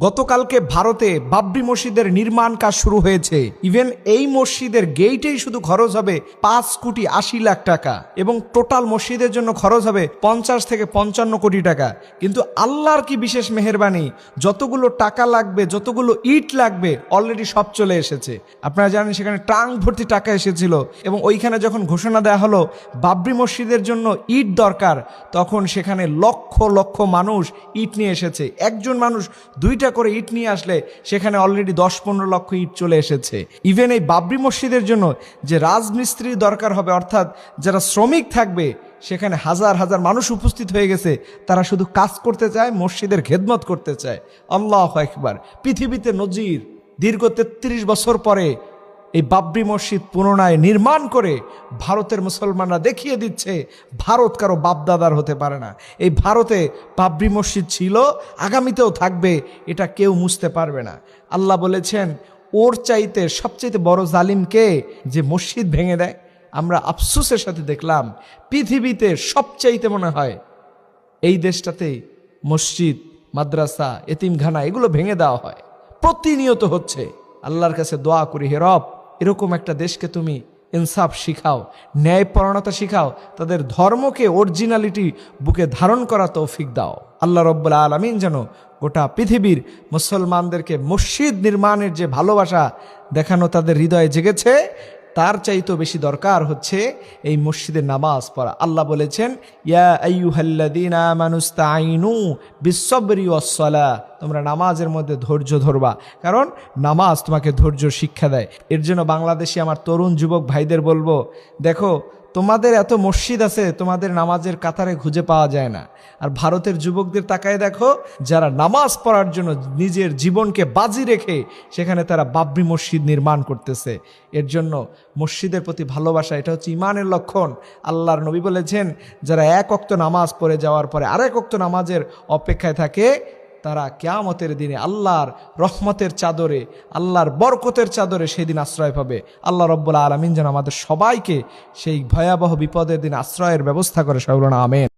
গতকালকে ভারতে বাবরি মসজিদের নির্মাণ কাজ শুরু হয়েছে। ইভেন এই মসজিদের গেটেই শুধু খরচ হবে 5,80,00,000 টাকা এবং টোটাল মসজিদের জন্য খরচ হবে 50 থেকে 55 কোটি টাকা। কিন্তু আল্লাহর কি বিশেষ মেহেরবানি, যতগুলো টাকা লাগবে, যতগুলো ইট লাগবে অলরেডি সব চলে এসেছে। আপনারা জানেন সেখানে ট্রাঙ্ক ভর্তি টাকা এসেছিল এবং ওইখানে যখন ঘোষণা দেওয়া হলো বাবরি মসজিদের জন্য ইট দরকার, তখন সেখানে লক্ষ লক্ষ মানুষ ইট নিয়ে এসেছে। একজন মানুষ 2টা করে ইট নিয়ে আসলে সেখানে অলরেডি 10-15 লক্ষ ইট চলে এসেছে। ইভেন এই বাবরি মসজিদের জন্য যে রাজমিস্ত্রি দরকার হবে, অর্থাৎ যারা শ্রমিক থাকবে, সেখানে হাজার হাজার মানুষ উপস্থিত হয়ে গেছে। তারা শুধু কাজ করতে চায়, মসজিদের খেদমত করতে চায়। আল্লাহু আকবার। পৃথিবীতে নজির, দীর্ঘ 33 বছর পরে এই বাবরি মসজিদ পুনরায় নির্মাণ করে ভারতের মুসলমানরা দেখিয়ে দিচ্ছে ভারত কারো বাপদাদার হতে পারে না। এই ভারতে বাবরি মসজিদ ছিল, আগামীতেও থাকবে, এটা কেউ মুছতে পারবে না। আল্লাহ বলেছেন ওর চাইতে সবচাইতে বড় জালিম কে, যে মসজিদ ভেঙে দেয়। আমরা আফসোসের সাথে দেখলাম পৃথিবীতে সবচাইতে মনে হয় এই দেশটাতে মসজিদ, মাদ্রাসা, এতিমখানা এগুলো ভেঙে দেওয়া হয়, প্রতিনিয়ত হচ্ছে। আল্লাহর কাছে দোয়া করি, হে রব, এরকম একটা দেশকে তুমি ইনসাফ শিখাও, ন্যায়পরায়ণতা শিখাও, তাদের ধর্মকে অরিজিনালিটি বুকে ধারণ করা তৌফিক দাও। আল্লাহ রব্বুল আলামিন যেন গোটা পৃথিবীর মুসলমানদেরকে মসজিদ নির্মাণের যে ভালোবাসা দেখানো তাদের হৃদয়ে জেগেছে, তার চাইতেও বেশি দরকার হচ্ছে এই মসজিদে নামাজ পড়া। আল্লাহ বলেছেন, ইয়া আইয়ুহাল্লাযীনা আমানুস্তাঈনু বিসসবরি ওয়াসসালাহ, তোমরা নামাজের মধ্যে ধৈর্য ধরবা, কারণ নামাজ তোমাকে ধৈর্য শিক্ষা দেয়। এর জন্য বাংলাদেশি আমার তরুণ যুবক ভাইদের বলবো, দেখো তোমাদের এত মসজিদ আছে, তোমাদের নামাজের কাতারে খুঁজে পাওয়া যায় না। আর ভারতের যুবকদের তাকায় দেখো, যারা নামাজ পড়ার জন্য নিজের জীবনকে বাজি রেখে সেখানে তারা বাবরি মসজিদ নির্মাণ করতেছে। এর জন্য মসজিদের প্রতি ভালোবাসা, এটা হচ্ছে ঈমানের লক্ষণ। আল্লাহর নবী বলেছেন, যারা 1 ওয়াক্ত নামাজ পড়ে যাওয়ার পরে আরেক ওয়াক্ত নামাজের অপেক্ষায় থাকে, তারা কিয়ামতের দিনে আল্লাহর রহমতের চাদরে, আল্লাহর বরকতের চাদরে সেদিন আশ্রয় পাবে। আল্লাহ রব্বুল আলামিন যেন আমাদের সবাইকে সেই ভয়াবহ বিপদের দিন আশ্রয়ের ব্যবস্থা করে। সবাই বলুন আমিন।